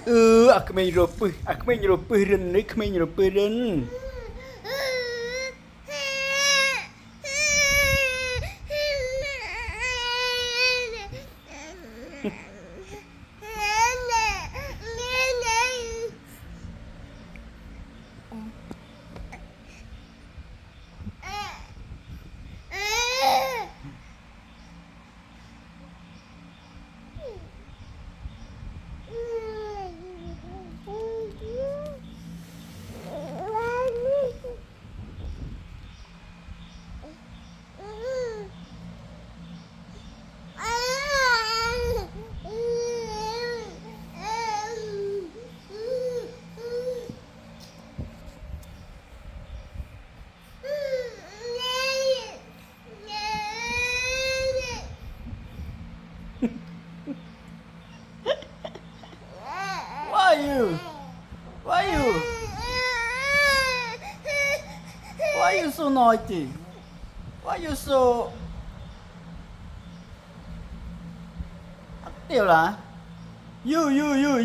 Aku main rupa. Aku main rupa ren ni. Aku main rupa ren. Why you? Why you? Why you so naughty? Why you so active lah? You. You.